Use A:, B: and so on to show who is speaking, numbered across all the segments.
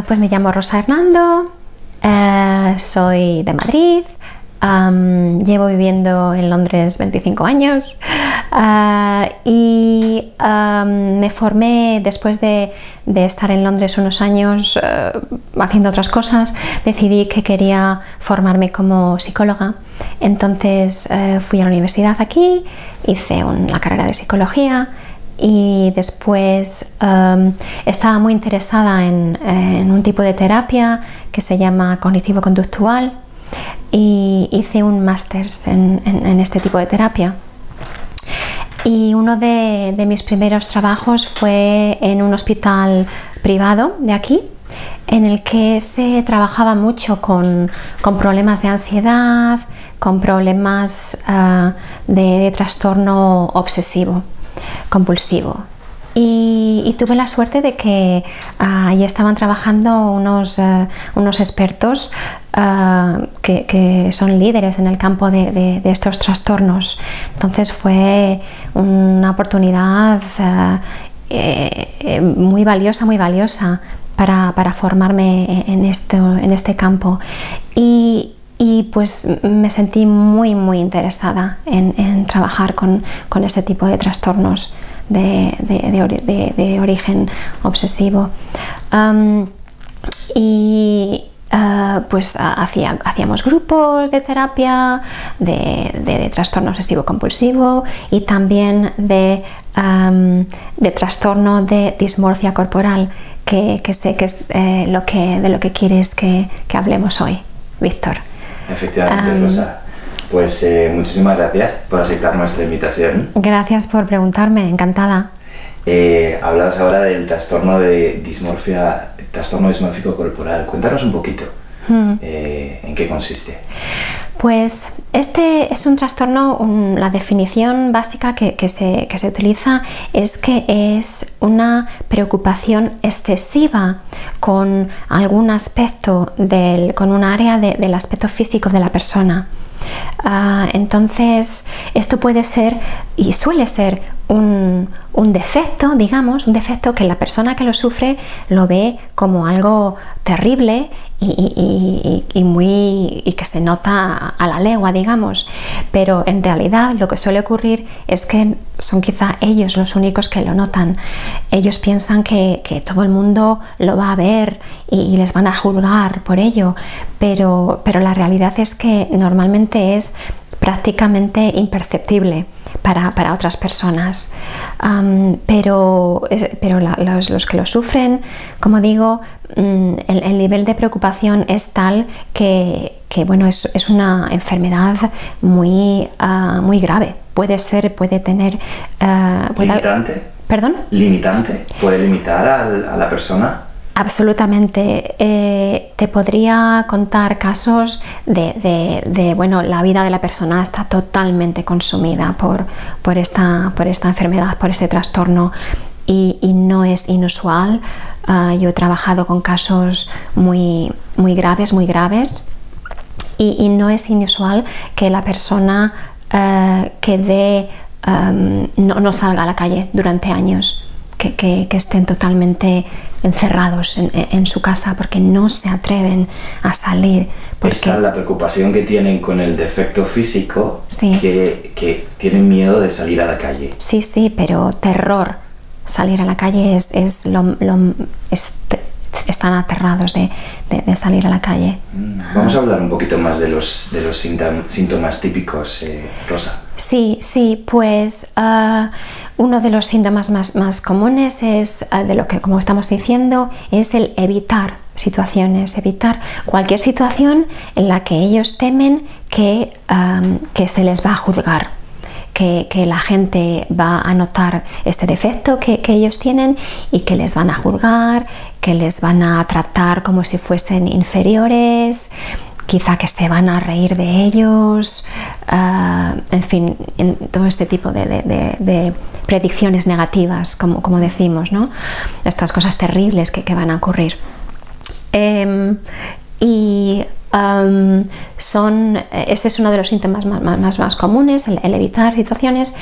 A: Pues me llamo Rosa Hernando, soy de Madrid, llevo viviendo en Londres 25 años y me formé después de estar en Londres unos años haciendo otras cosas. Decidí que quería formarme como psicóloga, entonces fui a la universidad aquí, hice la carrera de psicología. Y después estaba muy interesada en un tipo de terapia que se llama cognitivo-conductual y hice un máster en este tipo de terapia. Y uno de mis primeros trabajos fue en un hospital privado de aquí, en el que se trabajaba mucho con problemas de ansiedad, con problemas de trastorno obsesivo compulsivo, y tuve la suerte de que allí estaban trabajando unos expertos que son líderes en el campo de estos trastornos. Entonces fue una oportunidad muy valiosa para formarme en este campo, y pues me sentí muy interesada en trabajar con ese tipo de trastornos de origen obsesivo. Pues hacíamos grupos de terapia de trastorno obsesivo compulsivo y también de trastorno de dismorfia corporal, que sé que es de lo que quieres que hablemos hoy, Víctor.
B: Efectivamente, Rosa. Pues muchísimas gracias por aceptar nuestra invitación.
A: Gracias por preguntarme, encantada.
B: Hablabas ahora del trastorno de dismorfia, trastorno dismórfico corporal. Cuéntanos un poquito en qué consiste.
A: Pues este es un trastorno, la definición básica que se utiliza es que es una preocupación excesiva con algún aspecto, con un área del aspecto físico de la persona. Entonces esto puede ser y suele ser un defecto, digamos, un defecto que la persona que lo sufre lo ve como algo terrible y que se nota a la legua, digamos, pero en realidad lo que suele ocurrir es que son quizá ellos los únicos que lo notan. Ellos piensan que todo el mundo lo va a ver y les van a juzgar por ello, pero la realidad es que normalmente es prácticamente imperceptible para otras personas, pero los que lo sufren, como digo, el nivel de preocupación es tal que bueno, es una enfermedad muy grave. Puede tener...
B: ¿Limitante?
A: ¿Perdón?
B: ¿Limitante? ¿Puede limitar a la persona?
A: Absolutamente. Te podría contar casos bueno, la vida de la persona está totalmente consumida por esta enfermedad, por este trastorno, y no es inusual. Yo he trabajado con casos muy graves, y no es inusual que la persona no salga a la calle durante años. Que estén totalmente encerrados en su casa porque no se atreven a salir.
B: Esta es la preocupación que tienen con el defecto físico,
A: sí,
B: que tienen miedo de salir a la calle.
A: Sí, pero terror. Salir a la calle están aterrados de salir a la calle.
B: Vamos a hablar un poquito más de los síntomas típicos, Rosa.
A: Sí, pues uno de los síntomas más comunes es, de lo que, como estamos diciendo, es el evitar situaciones, evitar cualquier situación en la que ellos temen que se les va a juzgar, que la gente va a notar este defecto que ellos tienen y que les van a juzgar, que les van a tratar como si fuesen inferiores, quizá que se van a reír de ellos, en fin, en todo este tipo de predicciones negativas, como decimos, ¿no? Estas cosas terribles que van a ocurrir. Y ese es uno de los síntomas más comunes, el evitar situaciones,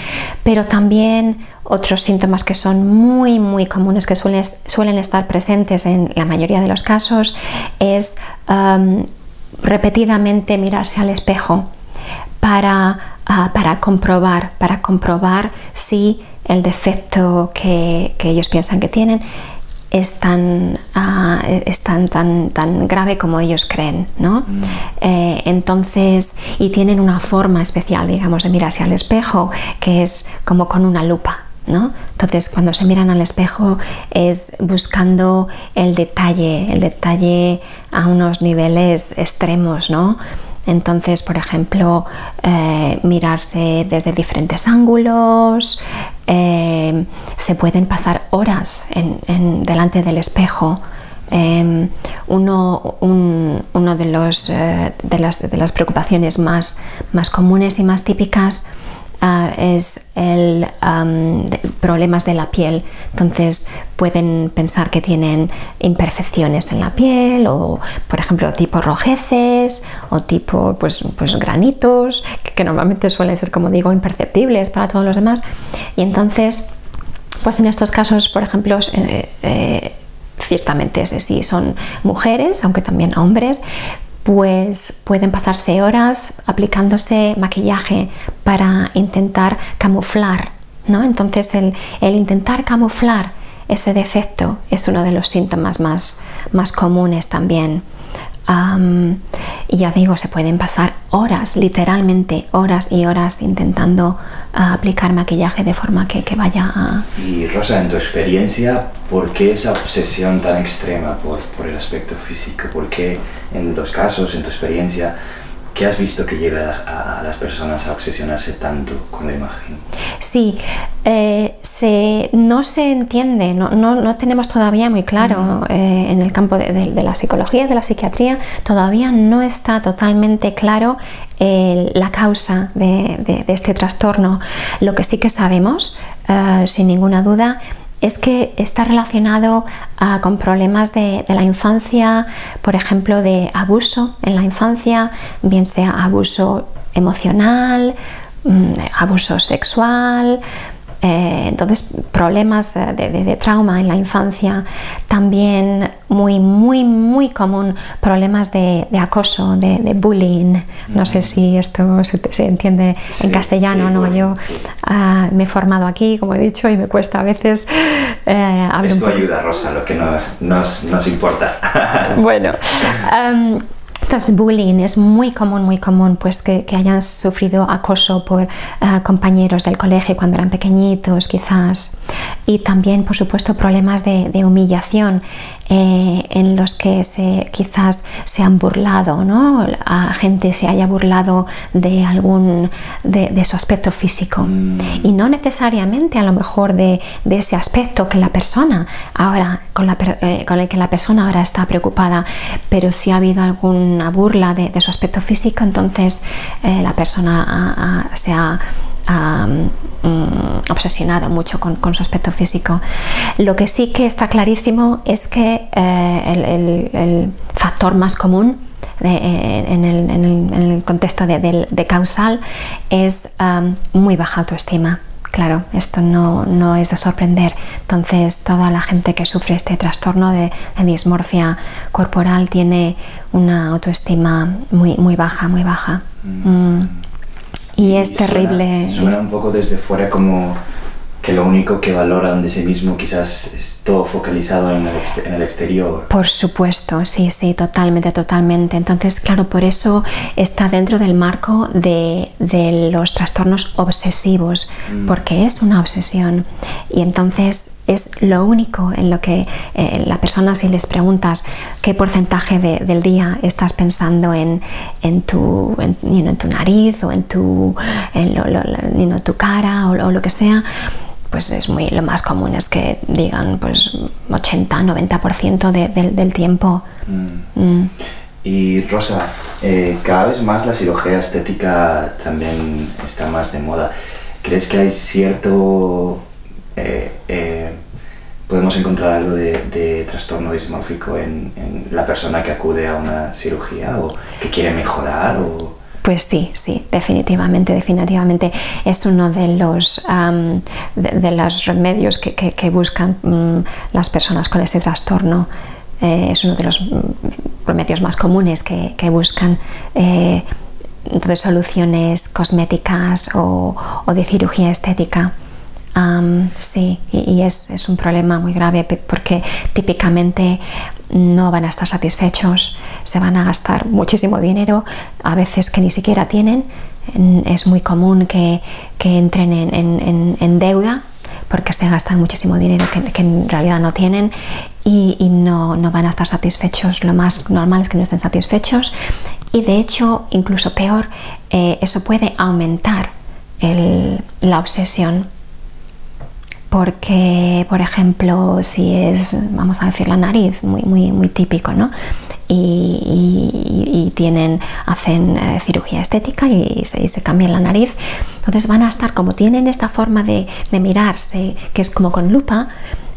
A: pero también otros síntomas que son muy comunes, que suelen estar presentes en la mayoría de los casos, es repetidamente mirarse al espejo para comprobar si el defecto que ellos piensan que tienen es tan grave como ellos creen, ¿no? Entonces, y tienen una forma especial, digamos, de mirarse al espejo, que es como con una lupa, ¿no? Entonces, cuando se miran al espejo es buscando el detalle a unos niveles extremos, ¿no? Entonces, por ejemplo, mirarse desde diferentes ángulos, se pueden pasar horas delante del espejo. Uno de las preocupaciones más comunes y más típicas es problemas de la piel. Entonces pueden pensar que tienen imperfecciones en la piel, o por ejemplo tipo rojeces o tipo pues granitos que normalmente suelen ser, como digo, imperceptibles para todos los demás. Y entonces pues en estos casos, por ejemplo, ciertamente si son mujeres, aunque también hombres, pues pueden pasarse horas aplicándose maquillaje para intentar camuflar, ¿no? Entonces el intentar camuflar ese defecto es uno de los síntomas más comunes también. Y ya digo, se pueden pasar horas, literalmente horas y horas intentando aplicar maquillaje de forma que vaya a...
B: Y Rosa, en tu experiencia, ¿por qué esa obsesión tan extrema por el aspecto físico? ¿Por qué en los casos, en tu experiencia, qué has visto que lleva a las personas a obsesionarse tanto con la imagen?
A: Sí, no se entiende, no tenemos todavía muy claro en el campo de la psicología, de la psiquiatría, todavía no está totalmente claro la causa de este trastorno. Lo que sí que sabemos, sin ninguna duda, es que está relacionado con problemas de la infancia, por ejemplo, de abuso en la infancia, bien sea abuso emocional, abuso sexual, entonces problemas de trauma en la infancia, también muy común problemas de acoso, de bullying. No sé si esto se entiende en castellano, ¿no? Yo me he formado aquí, como he dicho, y me cuesta a veces hablar
B: esto ayuda, Rosa, lo que nos importa.
A: Bueno, entonces bullying es muy común, pues que hayan sufrido acoso por compañeros del colegio cuando eran pequeñitos, quizás, y también, por supuesto, problemas de humillación en los que quizás se han burlado, ¿no? A gente se haya burlado de su aspecto físico, y no necesariamente a lo mejor de ese aspecto que la persona ahora con el que la persona ahora está preocupada, pero si ha habido alguna burla de su aspecto físico, entonces la persona se ha obsesionado mucho con su aspecto físico. Lo que sí que está clarísimo es que el factor más común en el contexto de causal es muy baja autoestima. Claro, esto no es de sorprender. Entonces, toda la gente que sufre este trastorno de dismorfia corporal tiene una autoestima muy baja. Y es terrible.
B: Suena un poco desde fuera como que lo único que valoran de sí mismo quizás es todo focalizado en el exterior.
A: Por supuesto, sí, totalmente. Entonces, claro, por eso está dentro del marco de los trastornos obsesivos, porque es una obsesión. Y entonces es lo único en lo que la persona, si les preguntas qué porcentaje del día estás pensando en tu nariz o en tu cara o lo que sea, pues lo más común es que digan pues 80-90% del tiempo.
B: Y Rosa, cada vez más la cirugía estética también está más de moda. ¿Crees que hay cierto podemos encontrar algo de trastorno dismórfico en la persona que acude a una cirugía o que quiere mejorar?
A: Pues sí, definitivamente. Es uno de los remedios que buscan las personas con ese trastorno. Es uno de los remedios más comunes que buscan. Entonces, soluciones cosméticas o de cirugía estética. Sí, y es un problema muy grave porque típicamente no van a estar satisfechos, se van a gastar muchísimo dinero, a veces que ni siquiera tienen. Es muy común que entren en deuda porque se gastan muchísimo dinero que en realidad no tienen y no van a estar satisfechos. Lo más normal es que no estén satisfechos y de hecho, incluso peor, eso puede aumentar la obsesión. Porque, por ejemplo, si es, vamos a decir, la nariz, muy típico, ¿no? Y hacen cirugía estética y se cambian la nariz, entonces van a estar, como tienen esta forma de mirarse, que es como con lupa,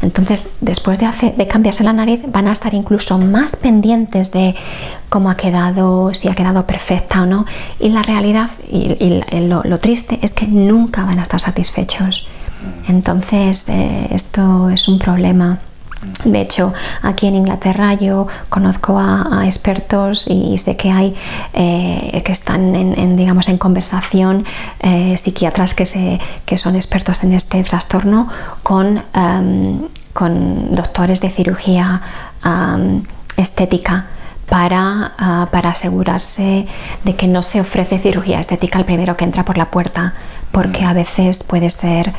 A: entonces después de cambiarse la nariz van a estar incluso más pendientes de cómo ha quedado, si ha quedado perfecta o no, y la realidad y lo triste es que nunca van a estar satisfechos. Entonces esto es un problema. De hecho, aquí en Inglaterra yo conozco a expertos y sé que hay que están en conversación, psiquiatras que son expertos en este trastorno con doctores de cirugía estética para asegurarse de que no se ofrece cirugía estética al primero que entra por la puerta, porque a veces puede ser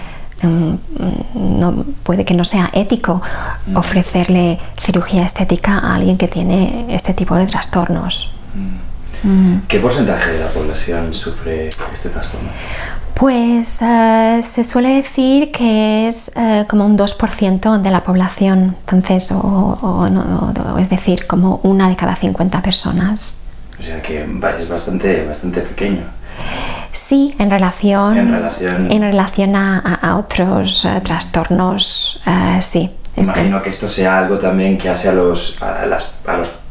A: puede que no sea ético ofrecerle cirugía estética a alguien que tiene este tipo de trastornos.
B: ¿Qué porcentaje de la población sufre este trastorno?
A: Pues se suele decir que es como un 2% de la población, entonces, es decir, como 1 de cada 50 personas.
B: O sea que es bastante pequeño.
A: Sí, en relación a otros trastornos, sí.
B: Imagino que esto sea algo también que hace a los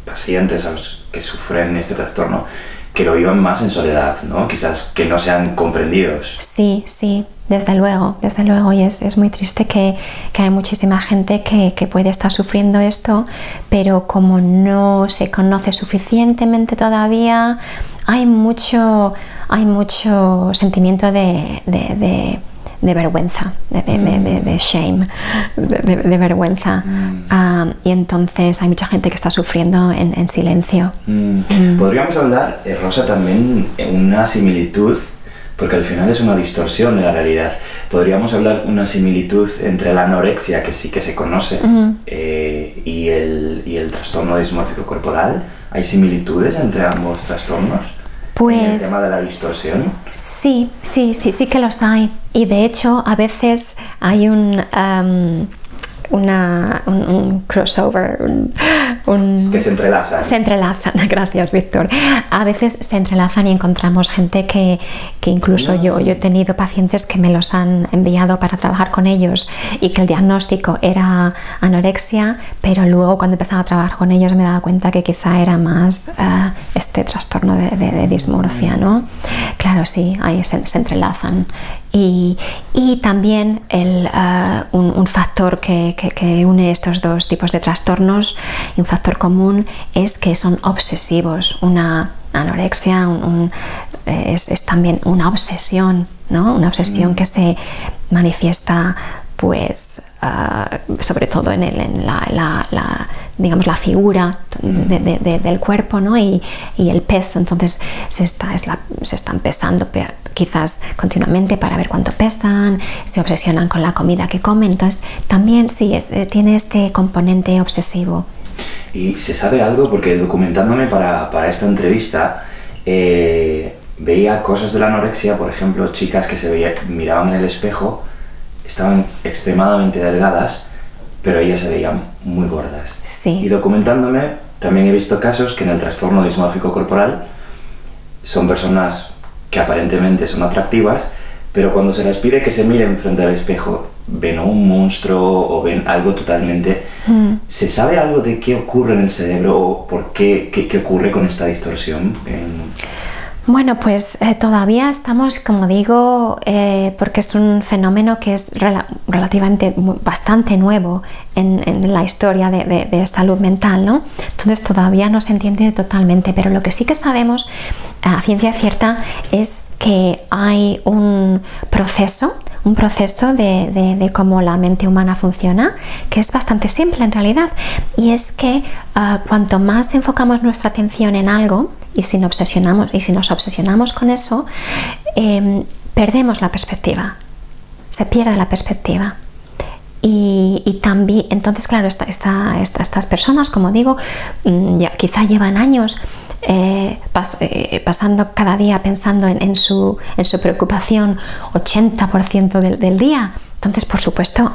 B: pacientes, a los que sufren este trastorno, que lo vivan más en soledad, ¿no? Quizás que no sean comprendidos.
A: Sí, desde luego, y es muy triste que hay muchísima gente que puede estar sufriendo esto, pero como no se conoce suficientemente todavía, hay mucho sentimiento de vergüenza, de shame, de vergüenza. Y entonces hay mucha gente que está sufriendo en silencio.
B: Podríamos hablar, Rosa, también una similitud, porque al final es una distorsión de la realidad. Podríamos hablar una similitud entre la anorexia, que sí que se conoce, y el trastorno dismórfico corporal. ¿Hay similitudes entre ambos trastornos?
A: Pues,
B: ¿en el tema de la distorsión? Sí
A: que los hay. Y de hecho, a veces hay un crossover,
B: que se entrelazan.
A: Se entrelazan, gracias, Víctor. A veces se entrelazan y encontramos gente que incluso yo he tenido pacientes que me los han enviado para trabajar con ellos y que el diagnóstico era anorexia, pero luego cuando empezaba a trabajar con ellos me daba cuenta que quizá era más este trastorno de dismorfia, ¿no? Claro, sí, ahí se entrelazan. Y también un factor que une estos dos tipos de trastornos, un factor común, es que son obsesivos. Una anorexia es también una obsesión, ¿no? Una obsesión que se manifiesta, pues, sobre todo en la figura del cuerpo, ¿no? y el peso. Entonces se están pesando quizás continuamente para ver cuánto pesan, se obsesionan con la comida que comen. Entonces también sí tiene este componente obsesivo.
B: ¿Y se sabe algo? Porque documentándome para esta entrevista veía cosas de la anorexia, por ejemplo, chicas que miraban en el espejo, estaban extremadamente delgadas, pero ellas se veían muy gordas.
A: Sí.
B: Y documentándome también he visto casos que en el trastorno dismórfico corporal son personas que aparentemente son atractivas, pero cuando se les pide que se miren frente al espejo, ven un monstruo o ven algo totalmente... ¿Se sabe algo de qué ocurre en el cerebro o por qué ocurre con esta distorsión?
A: Bueno, pues todavía estamos, como digo, porque es un fenómeno que es relativamente bastante nuevo en la historia de salud mental, ¿no? Entonces todavía no se entiende totalmente, pero lo que sí que sabemos a ciencia cierta es que hay un proceso de cómo la mente humana funciona, que es bastante simple en realidad, y es que cuanto más enfocamos nuestra atención en algo, y si nos obsesionamos con eso, perdemos la perspectiva, se pierde la perspectiva. Y también, entonces, claro, estas personas, como digo, quizá llevan años pasando cada día pensando en su preocupación 80% del día. Entonces, por supuesto,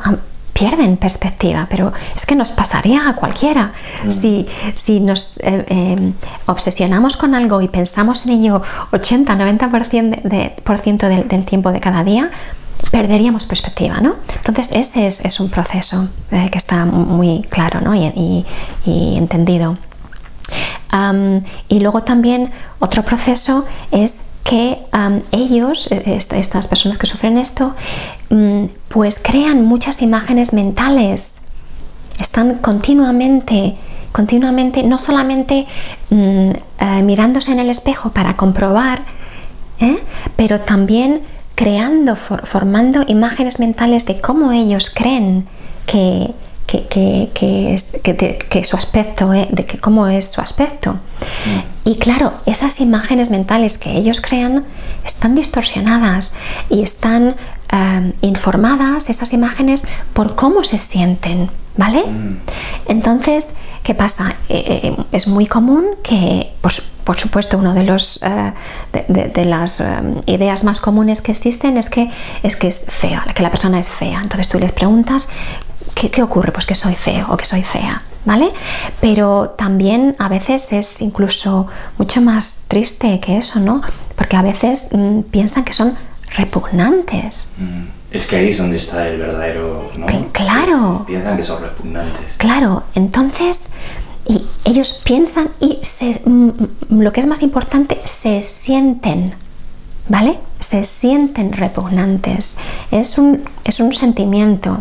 A: pierden perspectiva, pero es que nos pasaría a cualquiera. Si nos obsesionamos con algo y pensamos en ello 80-90% del tiempo de cada día, perderíamos perspectiva, ¿no? Entonces ese es un proceso que está muy claro, ¿no? y entendido. Y luego también otro proceso es que ellos, estas personas que sufren esto, pues crean muchas imágenes mentales. Están continuamente, no solamente mirándose en el espejo para comprobar, pero también creando, formando imágenes mentales de cómo ellos creen que su aspecto, de cómo es su aspecto. Y claro, esas imágenes mentales que ellos crean están distorsionadas y están informadas, esas imágenes, por cómo se sienten, ¿vale? Entonces, ¿qué pasa? Es muy común que, por supuesto, uno de las ideas más comunes que existen es que es fea, que la persona es fea. Entonces tú les preguntas, ¿qué ocurre? Pues que soy feo o que soy fea, ¿vale? Pero también a veces es incluso mucho más triste que eso, ¿no? Porque a veces piensan que son repugnantes.
B: Es que ahí es donde está el verdadero, ¿no?
A: Claro.
B: Piensan que son repugnantes.
A: Claro, entonces y ellos piensan y lo que es más importante, se sienten, ¿vale? Se sienten repugnantes. Es un sentimiento.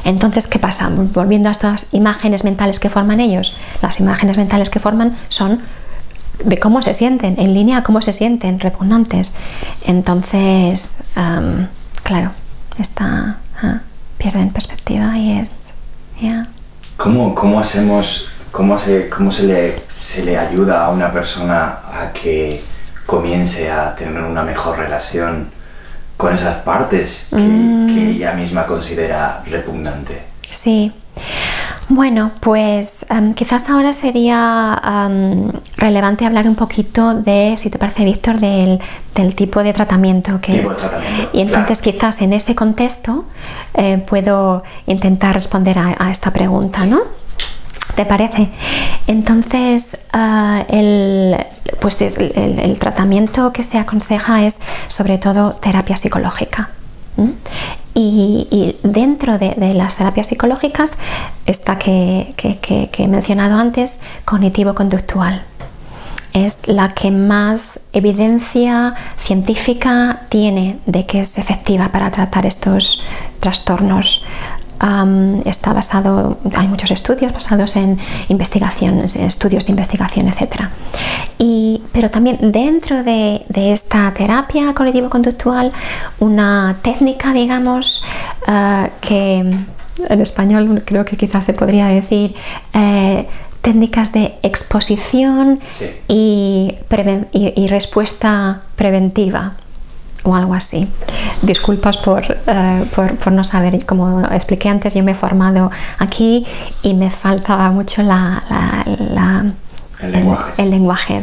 A: Entonces, ¿qué pasa? Volviendo a estas imágenes mentales que forman ellos, las imágenes mentales que forman son de cómo se sienten, en línea a cómo se sienten, repugnantes. Entonces, claro, pierden perspectiva y es... Yeah.
B: ¿Cómo se le ayuda a una persona a que comience a tener una mejor relación con esas partes que ella misma considera repugnante?
A: Sí. Bueno, pues quizás ahora sería relevante hablar un poquito de, si te parece, Víctor, del tipo de tratamiento que es. Y entonces quizás en ese contexto puedo intentar responder a esta pregunta, ¿no? ¿Te parece? Entonces, el tratamiento que se aconseja es sobre todo terapia psicológica. Y dentro de las terapias psicológicas esta que he mencionado antes, cognitivo-conductual. Es la que más evidencia científica tiene de que es efectiva para tratar estos trastornos. Está basado, hay muchos estudios basados en investigaciones, estudios de investigación, etc. Pero también dentro de esta terapia cognitivo-conductual, una técnica, digamos, que en español creo que quizás se podría decir técnicas de exposición, sí, y respuesta preventiva, o algo así. Disculpas por no saber, como expliqué antes, yo me he formado aquí y me faltaba mucho el lenguaje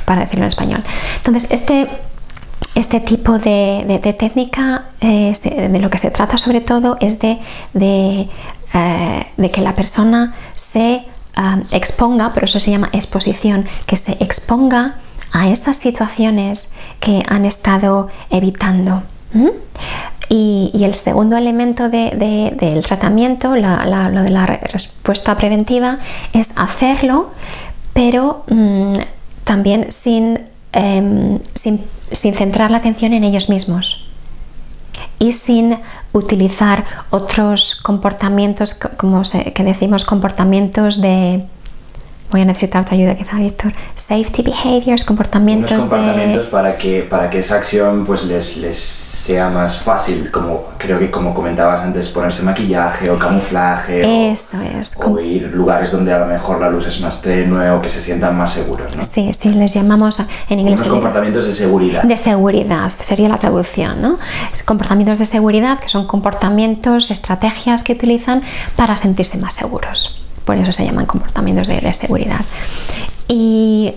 A: para decirlo en español. Entonces, este tipo de técnica, de lo que se trata sobre todo es de que la persona se exponga, pero eso se llama exposición, que se exponga a esas situaciones que han estado evitando. Y el segundo elemento del tratamiento, lo de la respuesta preventiva, es hacerlo, pero también sin centrar la atención en ellos mismos y sin utilizar otros comportamientos, que decimos comportamientos de... Voy a necesitar tu ayuda quizá, Víctor. Safety behaviors, comportamientos
B: para que esa acción pues les sea más fácil, como creo que como comentabas antes, ponerse maquillaje o camuflaje.
A: Eso es.
B: O ir a lugares donde a lo mejor la luz es más tenue o que se sientan más seguros, ¿no?
A: Sí, les llamamos en inglés...
B: Unos comportamientos de seguridad.
A: De seguridad, sería la traducción, ¿no? Comportamientos de seguridad, que son comportamientos, estrategias que utilizan para sentirse más seguros. Por eso se llaman comportamientos de seguridad. Y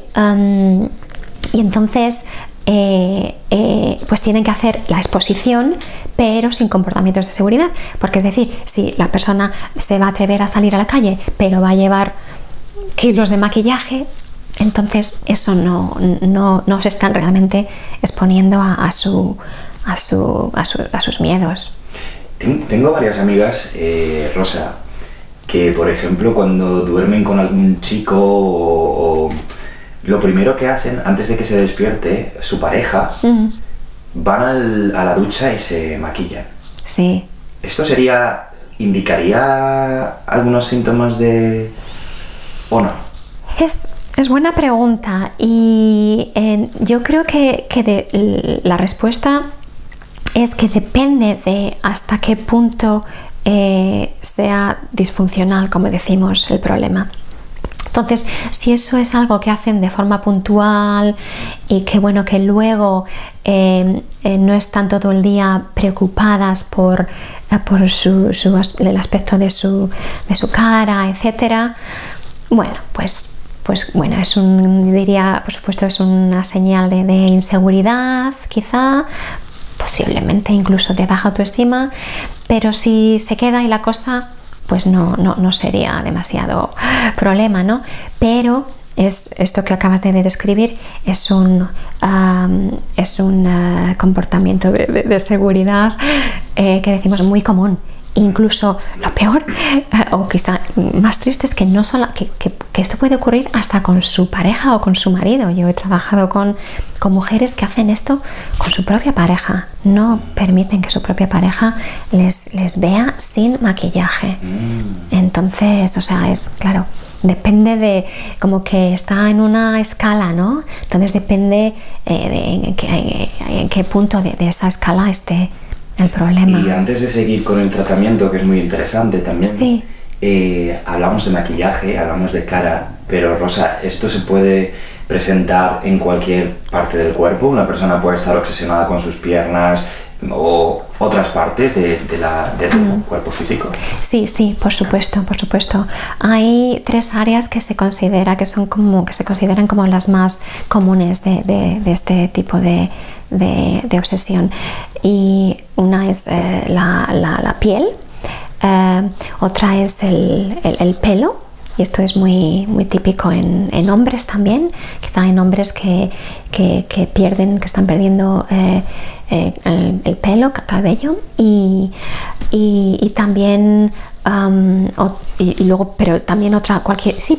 A: entonces pues tienen que hacer la exposición, pero sin comportamientos de seguridad. Porque es decir, si la persona se va a atrever a salir a la calle, pero va a llevar kilos de maquillaje, entonces eso no se están realmente exponiendo a sus miedos.
B: Tengo varias amigas, Rosa, que por ejemplo cuando duermen con algún chico o lo primero que hacen antes de que se despierte su pareja, van a la ducha y se maquillan.
A: Sí.
B: ¿Esto indicaría algunos síntomas de... o no?
A: Es buena pregunta y yo creo que la respuesta es que depende de hasta qué punto sea disfuncional, como decimos, el problema. Entonces, si eso es algo que hacen de forma puntual y que bueno, que luego no están todo el día preocupadas por el aspecto de su cara, etcétera, bueno, pues bueno, diría, por supuesto, es una señal de inseguridad, quizá, posiblemente incluso de baja autoestima, pero si se queda ahí la cosa, pues no sería demasiado problema, ¿no? Pero esto que acabas de describir es un comportamiento de seguridad que decimos muy común. Incluso lo peor, o quizá más triste, es que no solo que esto puede ocurrir hasta con su pareja o con su marido. Yo he trabajado con mujeres que hacen esto con su propia pareja. No permiten que su propia pareja les vea sin maquillaje. Entonces, o sea, es claro, depende de, como que está en una escala, ¿no? Entonces depende en qué punto de esa escala esté el problema.
B: Y antes de seguir con el tratamiento, que es muy interesante también,
A: sí.
B: Hablamos de maquillaje, hablamos de cara, pero Rosa, ¿esto se puede presentar en cualquier parte del cuerpo? ¿Una persona puede estar obsesionada con sus piernas o otras partes del cuerpo físico? Sí,
A: por supuesto. Hay 3 áreas que se consideran como las más comunes de este tipo de obsesión, y una es la piel, otra es el pelo, y esto es muy típico en hombres también, quizá en hombres que están perdiendo el pelo, cabello, y también y luego, pero también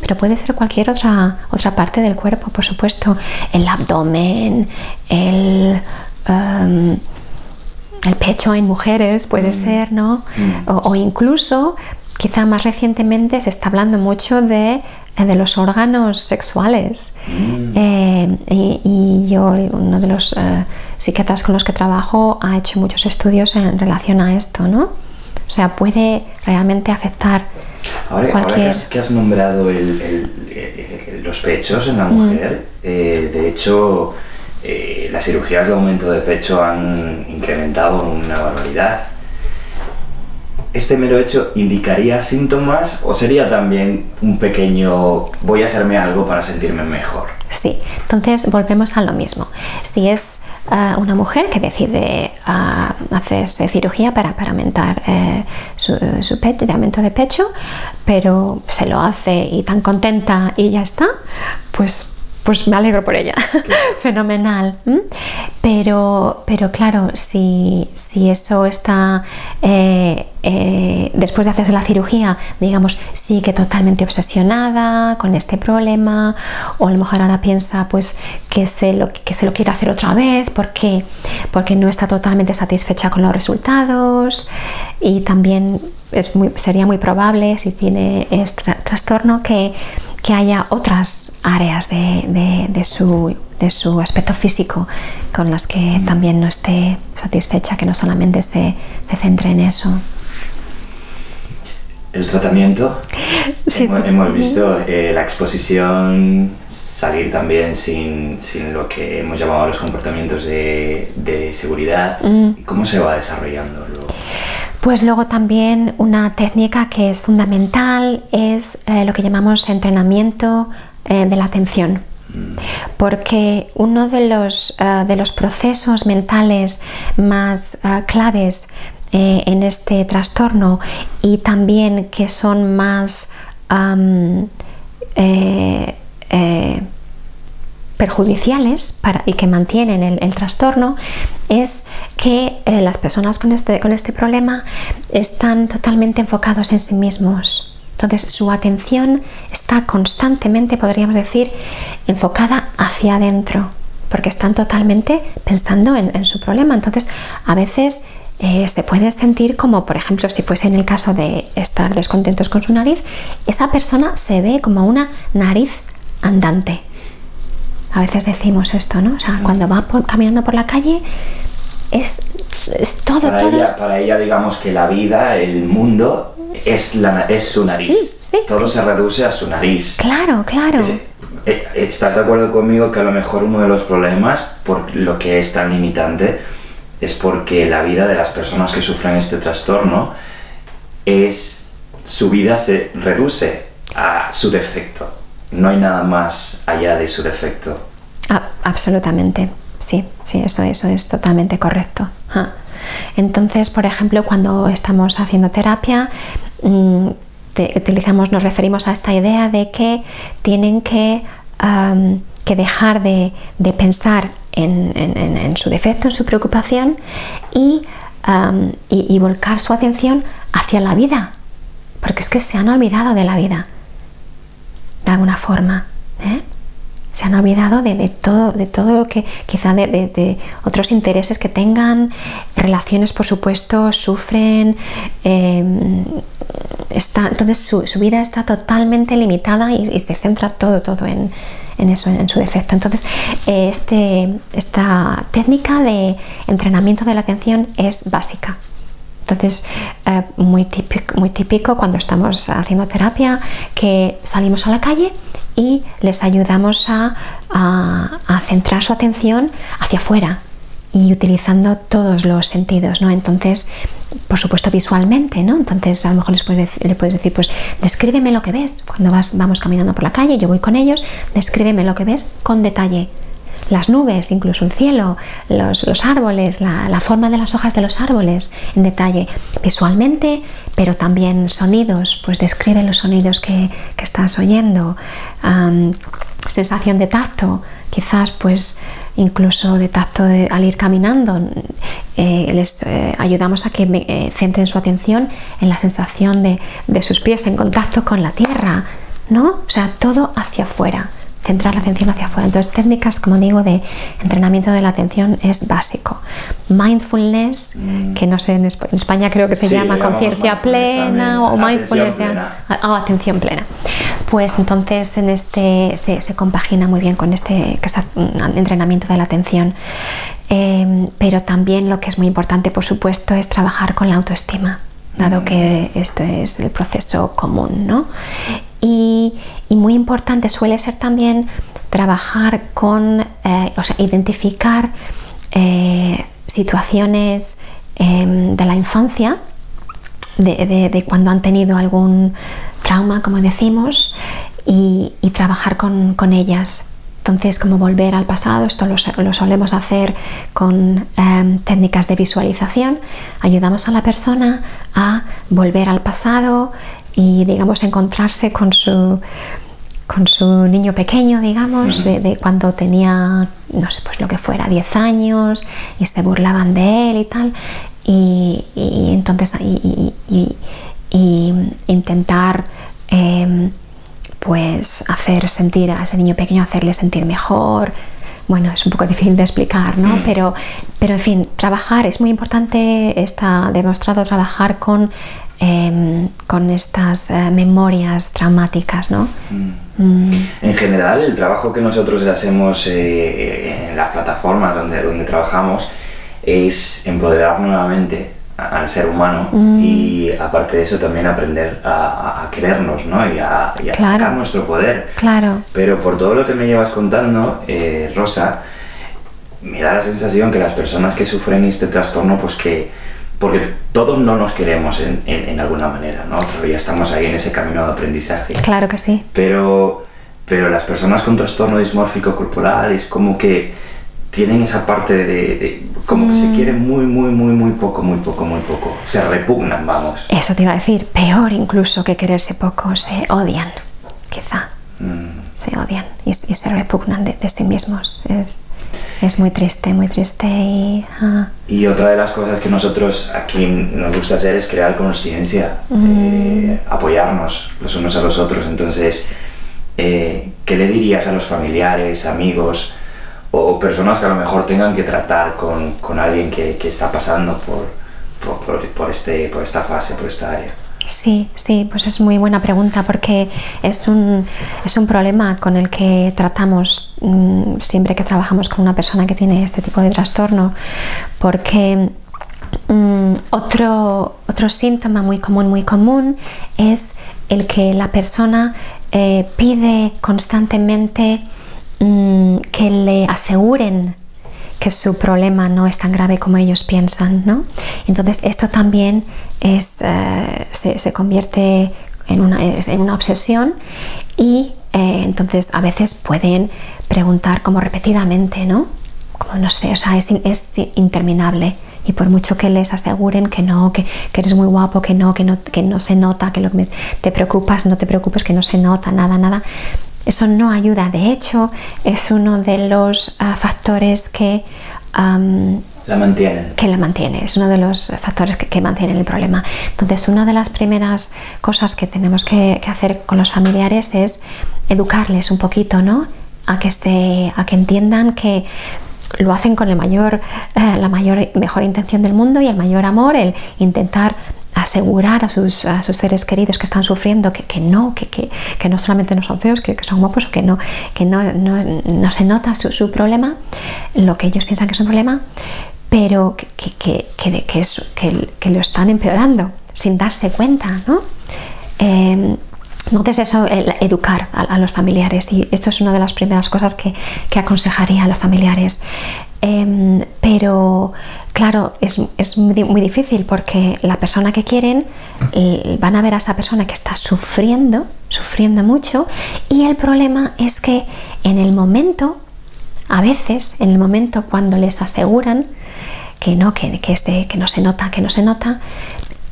A: pero puede ser cualquier otra parte del cuerpo, por supuesto, el abdomen, el pecho en mujeres puede ser, ¿no? O incluso, quizá más recientemente se está hablando mucho de los órganos sexuales. Y yo, uno de los psiquiatras con los que trabajo, ha hecho muchos estudios en relación a esto, ¿no? O sea, puede realmente afectar cualquier...
B: Ahora que has nombrado los pechos en la mujer, de hecho, las cirugías de aumento de pecho han incrementado una barbaridad. ¿Este mero hecho indicaría síntomas o sería también un pequeño voy a hacerme algo para sentirme mejor?
A: Sí, entonces volvemos a lo mismo. Si es una mujer que decide hacerse cirugía para aumentar su pecho, de aumento de pecho, pero se lo hace y tan contenta y ya está, pues pues me alegro por ella, fenomenal. Pero claro, si eso está, después de hacerse la cirugía, digamos, sigue totalmente obsesionada con este problema, o a lo mejor ahora piensa pues que se lo quiere hacer otra vez porque no está totalmente satisfecha con los resultados, y también sería muy probable, si tiene este trastorno, que haya otras áreas de su aspecto físico con las que también no esté satisfecha, que no solamente se centre en eso.
B: El tratamiento,
A: sí.
B: hemos visto la exposición salir también sin lo que hemos llamado los comportamientos de seguridad. ¿Cómo se va desarrollando luego?
A: Pues luego también una técnica que es fundamental es lo que llamamos entrenamiento de la atención, porque uno de los procesos mentales más claves en este trastorno, y también que son más perjudiciales y que mantienen el trastorno, es que las personas con este problema están totalmente enfocados en sí mismos. Entonces su atención está constantemente, podríamos decir, enfocada hacia adentro, porque están totalmente pensando en su problema. Entonces a veces se pueden sentir como, por ejemplo, si fuese en el caso de estar descontentos con su nariz, esa persona se ve como una nariz andante. A veces decimos esto, ¿no? O sea, cuando va caminando por la calle es todo.
B: Para ella, digamos que la vida, el mundo, es su nariz.
A: Sí, sí.
B: Todo se reduce a su nariz.
A: Claro.
B: ¿Estás de acuerdo conmigo que a lo mejor uno de los problemas, por lo que es tan limitante, es porque la vida de las personas que sufren este trastorno su vida se reduce a su defecto? No hay nada más allá de su defecto.
A: Absolutamente, sí, eso es totalmente correcto. Entonces, por ejemplo, cuando estamos haciendo terapia, nos referimos a esta idea de que tienen que dejar de pensar en su defecto, en su preocupación, y volcar su atención hacia la vida, porque es que se han olvidado de la vida, de alguna forma, se han olvidado de todo lo que quizá de otros intereses que tengan, relaciones, por supuesto, sufren, entonces su vida está totalmente limitada y se centra todo en eso, en su defecto. Entonces esta técnica de entrenamiento de la atención es básica. Entonces, muy típico cuando estamos haciendo terapia, que salimos a la calle y les ayudamos a centrar su atención hacia afuera y utilizando todos los sentidos, ¿no? Entonces, por supuesto, visualmente, ¿no? Entonces, a lo mejor le puedes decir, pues, descríbeme lo que ves. Cuando vamos caminando por la calle, yo voy con ellos, descríbeme lo que ves con detalle. Las nubes, incluso el cielo, los árboles, la forma de las hojas de los árboles en detalle, visualmente, pero también sonidos, pues describe los sonidos que estás oyendo, sensación de tacto, quizás pues incluso de tacto al ir caminando, les ayudamos a que centren su atención en la sensación de sus pies en contacto con la tierra, ¿no? O sea, todo hacia afuera. Centrar la atención hacia afuera. Entonces, técnicas, como digo, de entrenamiento de la atención es básico. Mindfulness, que no sé, en España creo que se llama conciencia plena o mindfulness atención plena. Pues entonces en se compagina muy bien con que es entrenamiento de la atención. Pero también lo que es muy importante, por supuesto, es trabajar con la autoestima, dado que este es el proceso común, ¿no? Y muy importante suele ser también trabajar con, identificar situaciones de la infancia, de cuando han tenido algún trauma, como decimos, y trabajar con ellas. Entonces, como volver al pasado, esto lo solemos hacer con técnicas de visualización. Ayudamos a la persona a volver al pasado y, digamos, encontrarse con con su niño pequeño, digamos, de cuando tenía, no sé, pues lo que fuera, 10 años, y se burlaban de él y tal, y entonces intentar pues hacer sentir a ese niño pequeño, hacerle sentir mejor. Bueno, es un poco difícil de explicar, ¿no? Pero en fin, trabajar es muy importante. Está demostrado trabajar con estas memorias traumáticas, ¿no?
B: En general, el trabajo que nosotros hacemos en las plataformas donde trabajamos es empoderar nuevamente al ser humano y aparte de eso también aprender a querernos, ¿no? y a
A: Claro.
B: sacar nuestro poder.
A: Claro.
B: Pero por todo lo que me llevas contando, Rosa, me da la sensación que las personas que sufren este trastorno, pues porque todos no nos queremos en alguna manera, ¿no? Todavía estamos ahí en ese camino de aprendizaje.
A: Claro que sí.
B: Pero las personas con trastorno dismórfico corporal es como que tienen esa parte de como que se quieren muy poco. Se repugnan, vamos.
A: Eso te iba a decir, peor incluso que quererse poco, se odian, quizá. Se odian y se repugnan de sí mismos. Es muy triste y...
B: Y otra de las cosas que nosotros aquí nos gusta hacer es crear conciencia, apoyarnos los unos a los otros. Entonces, ¿qué le dirías a los familiares, amigos o personas que a lo mejor tengan que tratar con alguien que está pasando por esta fase, por esta área?
A: Sí, pues es muy buena pregunta porque es un problema con el que tratamos siempre que trabajamos con una persona que tiene este tipo de trastorno, porque otro síntoma muy común es el que la persona pide constantemente que le aseguren que su problema no es tan grave como ellos piensan, ¿no? Entonces esto también se convierte en una obsesión y entonces a veces pueden preguntar como repetidamente, ¿no? Como no sé, o sea, es interminable. Y por mucho que les aseguren que no, que eres muy guapo, que no se nota, que lo que te preocupas, no te preocupes, que no se nota, nada. Eso no ayuda. De hecho, es uno de los factores que
B: la mantiene.
A: Es uno de los factores que mantienen el problema. Entonces, una de las primeras cosas que tenemos que hacer con los familiares es educarles un poquito, ¿no? A que entiendan que lo hacen con la mayor mejor intención del mundo y el mayor amor, el intentar asegurar a sus seres queridos que están sufriendo que no solamente no son feos, que son guapos, o que no se nota su problema, lo que ellos piensan que es un problema, pero que lo están empeorando sin darse cuenta, ¿no? Entonces eso, educar a los familiares, y esto es una de las primeras cosas que aconsejaría a los familiares. Pero claro, es muy difícil porque la persona que quieren van a ver a esa persona que está sufriendo mucho, y el problema es que a veces en el momento cuando les aseguran que no se nota,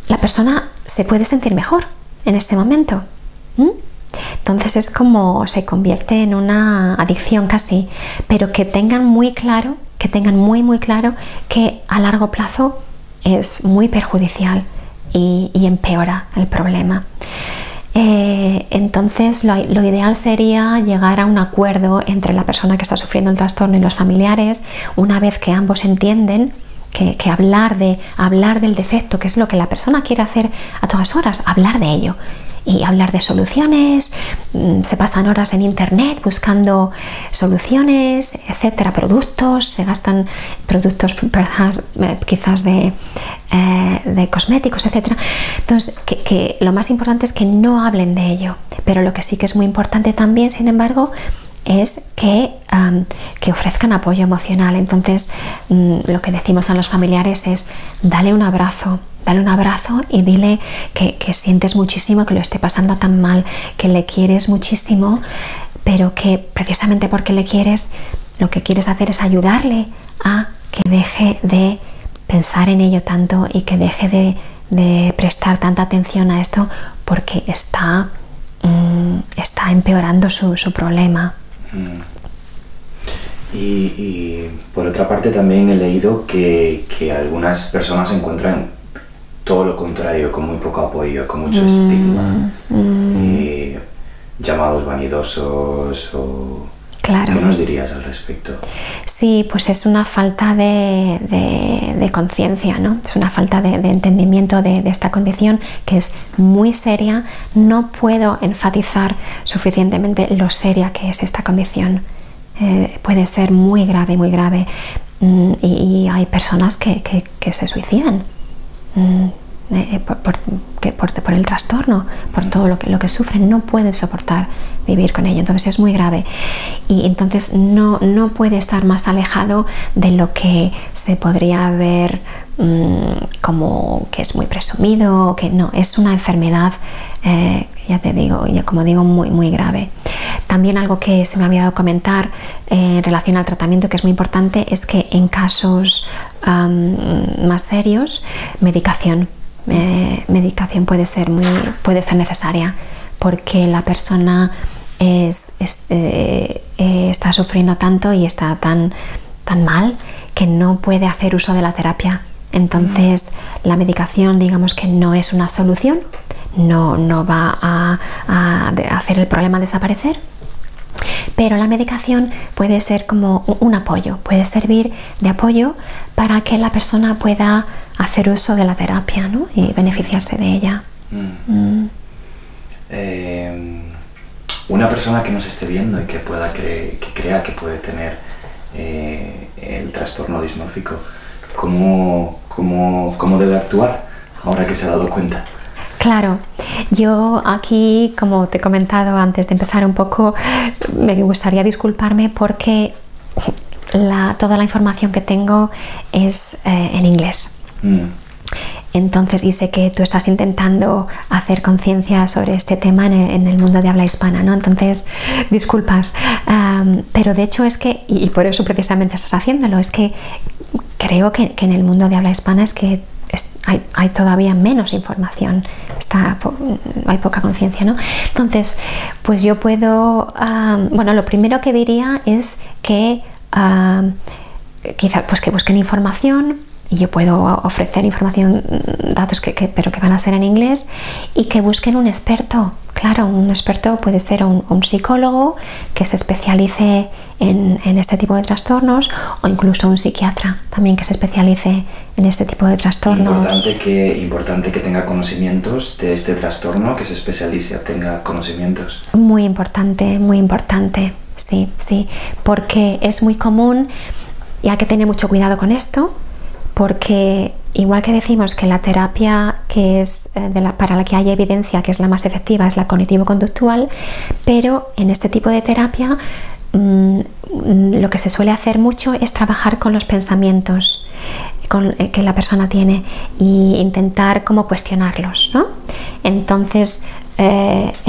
A: la persona se puede sentir mejor en ese momento. Entonces es como se convierte en una adicción casi, pero que tengan muy claro, muy claro que a largo plazo es muy perjudicial y empeora el problema. Entonces lo ideal sería llegar a un acuerdo entre la persona que está sufriendo el trastorno y los familiares, una vez que ambos entienden que hablar del defecto, que es lo que la persona quiere hacer a todas horas, hablar de ello y hablar de soluciones. Se pasan horas en internet buscando soluciones, etcétera, productos, se gastan productos quizás de cosméticos, etcétera. Entonces, que lo más importante es que no hablen de ello, pero lo que sí que es muy importante también, sin embargo, es que ofrezcan apoyo emocional. Entonces, lo que decimos a los familiares es: dale un abrazo y dile que sientes muchísimo que lo esté pasando tan mal, que le quieres muchísimo, pero que precisamente porque le quieres, lo que quieres hacer es ayudarle a que deje de pensar en ello tanto y que deje de prestar tanta atención a esto, porque está está empeorando su problema.
B: Y por otra parte también he leído que algunas personas encuentran todo lo contrario, con muy poco apoyo, con mucho estigma, llamados vanidosos o...
A: Claro.
B: ¿Qué nos dirías al respecto?
A: Sí, pues es una falta de conciencia, ¿no? Es una falta de entendimiento de esta condición, que es muy seria. No puedo enfatizar suficientemente lo seria que es esta condición. Puede ser muy grave, muy grave. Y hay personas que se suicidan por el trastorno, por todo lo que sufren. No pueden soportar vivir con ello, entonces es muy grave, y entonces no puede estar más alejado de lo que se podría ver como que es muy presumido, que no, es una enfermedad, como digo, muy, muy grave. También algo que se me ha olvidado comentar en relación al tratamiento, que es muy importante, es que en casos más serios, medicación puede ser necesaria, porque la persona está sufriendo tanto y está tan mal que no puede hacer uso de la terapia. Entonces la medicación, digamos que no es una solución, no va a hacer el problema desaparecer, pero la medicación puede ser como un apoyo, puede servir de apoyo para que la persona pueda hacer uso de la terapia, ¿no? Y beneficiarse de ella.
B: Una persona que nos esté viendo y que crea que puede tener el trastorno dismórfico, ¿cómo debe actuar ahora que se ha dado cuenta?
A: Claro, yo aquí, como te he comentado antes de empezar un poco, me gustaría disculparme porque toda la información que tengo es en inglés. Entonces, y sé que tú estás intentando hacer conciencia sobre este tema en el mundo de habla hispana, ¿no? Entonces, disculpas, pero de hecho es que, y por eso precisamente estás haciéndolo, es que creo que en el mundo de habla hispana es que hay todavía menos información, hay poca conciencia, ¿no? Entonces, pues yo puedo, bueno, lo primero que diría es que quizás pues que busquen información, y yo puedo ofrecer información, datos pero que van a ser en inglés, y que busquen un experto. Claro, un experto puede ser un psicólogo que se especialice en este tipo de trastornos, o incluso un psiquiatra también que se especialice en este tipo de trastornos.
B: Importante que tenga conocimientos de este trastorno, que se especialice o tenga conocimientos.
A: Muy importante, sí, porque es muy común y hay que tener mucho cuidado con esto. Porque igual que decimos que la terapia que es para la que hay evidencia que es la más efectiva es la cognitivo-conductual, pero en este tipo de terapia lo que se suele hacer mucho es trabajar con los pensamientos que la persona tiene e intentar como cuestionarlos, ¿no? Entonces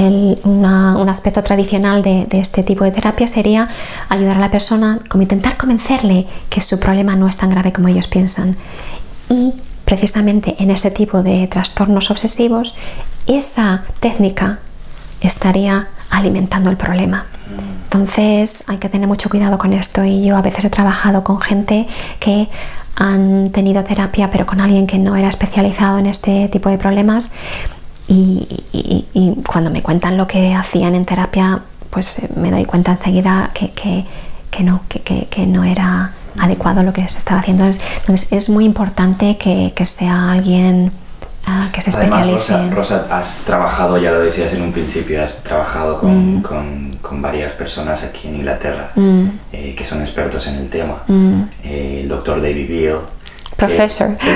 A: un aspecto tradicional de este tipo de terapia sería ayudar a la persona, como intentar convencerle que su problema no es tan grave como ellos piensan. Y precisamente en este tipo de trastornos obsesivos, esa técnica estaría alimentando el problema. Entonces hay que tener mucho cuidado con esto, y yo a veces he trabajado con gente que han tenido terapia pero con alguien que no era especializado en este tipo de problemas, y cuando me cuentan lo que hacían en terapia, pues me doy cuenta enseguida que no era adecuado lo que se estaba haciendo. Entonces es muy importante que sea alguien que se especialice.
B: Además, Rosa, has trabajado, ya lo decías en un principio, has trabajado con varias personas aquí en Inglaterra que son expertos en el tema. El doctor David Beale. El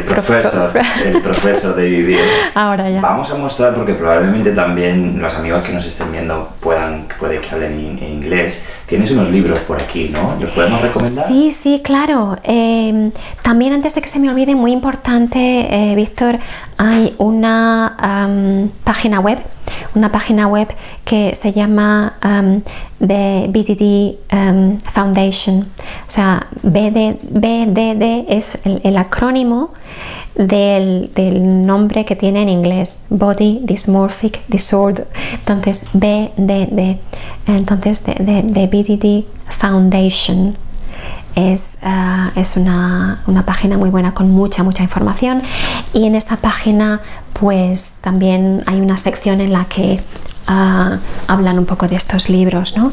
B: profesor David Beale.
A: Ahora ya.
B: Vamos a mostrar, porque probablemente también los amigos que nos estén viendo puede que hablen en inglés. Tienes unos libros por aquí, ¿no? ¿Los podemos recomendar?
A: Sí, claro. También, antes de que se me olvide, muy importante, Víctor, hay una página web, una página web que se llama The BDD Foundation. O sea, BDD es el acrónimo del nombre que tiene en inglés, Body Dysmorphic Disorder. Entonces, BDD. Entonces, The BDD Foundation. Es una página muy buena con mucha información, y en esa página pues también hay una sección en la que hablan un poco de estos libros, ¿no?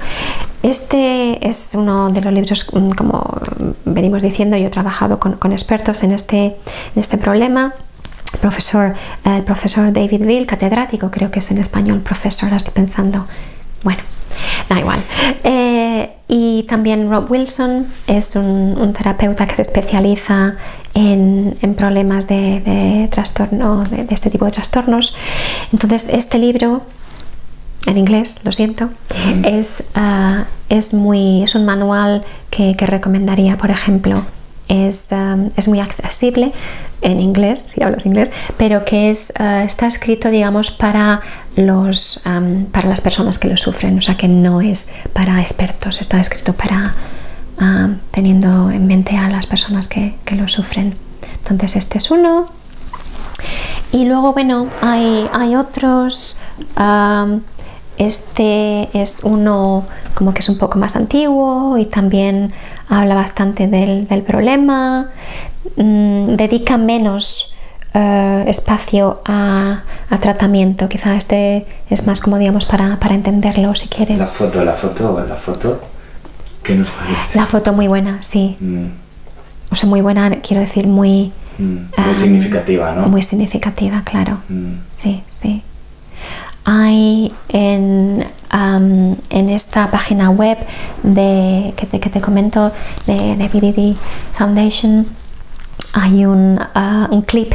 A: Este es uno de los libros, como venimos diciendo, yo he trabajado con expertos en este problema. El profesor David Bill, catedrático, creo que es en español profesor, ahora estoy pensando, bueno, da igual. Y también Rob Wilson es un terapeuta que se especializa en problemas de trastorno, de este tipo de trastornos. Entonces, este libro, en inglés, lo siento, es un manual que recomendaría, por ejemplo. Es muy accesible en inglés, si hablas inglés, pero que está escrito, digamos, para las personas que lo sufren, o sea que no es para expertos, está escrito para teniendo en mente a las personas que lo sufren. Entonces este es uno, y luego, bueno, hay otros. Este es uno como que es un poco más antiguo y también habla bastante del problema, dedica menos espacio a tratamiento. Quizá este es más como, digamos, para entenderlo, si quieres.
B: La foto, ¿qué nos parece?
A: La foto muy buena, sí. O sea, muy buena, quiero decir, muy
B: significativa, ¿no?
A: Muy significativa, claro. Sí. Hay en esta página web que te comento de BDD Foundation, hay un clip,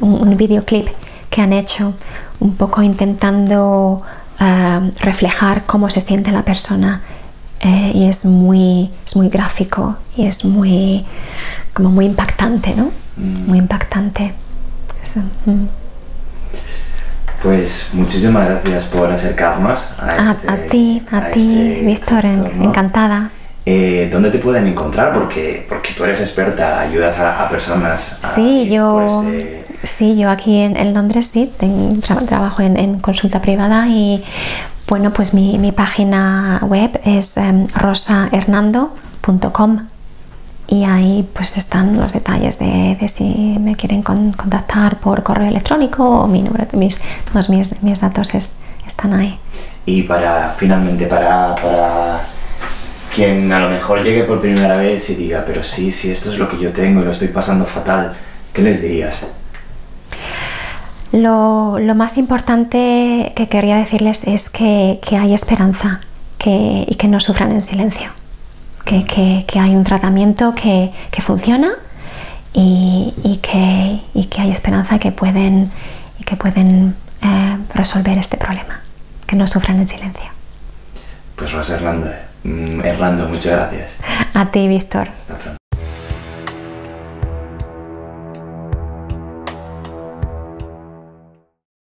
A: un videoclip que han hecho un poco intentando reflejar cómo se siente la persona, y es muy gráfico y es muy impactante, ¿no? Muy impactante. Eso.
B: Pues muchísimas gracias por acercarnos
A: a ti, Víctor, encantada.
B: ¿Dónde te pueden encontrar? Porque tú eres experta, ayudas a personas.
A: Sí, yo aquí en Londres sí, trabajo en consulta privada, y bueno, pues mi página web es rosahernando.com, y ahí pues están los detalles de si me quieren contactar por correo electrónico, o mi número, todos mis datos están ahí.
B: Y finalmente para quien a lo mejor llegue por primera vez y diga, pero sí, esto es lo que yo tengo y lo estoy pasando fatal, ¿qué les dirías?
A: Lo más importante que querría decirles es que hay esperanza, y que no sufran en silencio. Que hay un tratamiento que funciona, y que hay esperanza, que pueden resolver este problema, que no sufran en silencio.
B: Pues Rosa Hernando, muchas gracias.
A: A ti, Víctor.
B: Hasta pronto.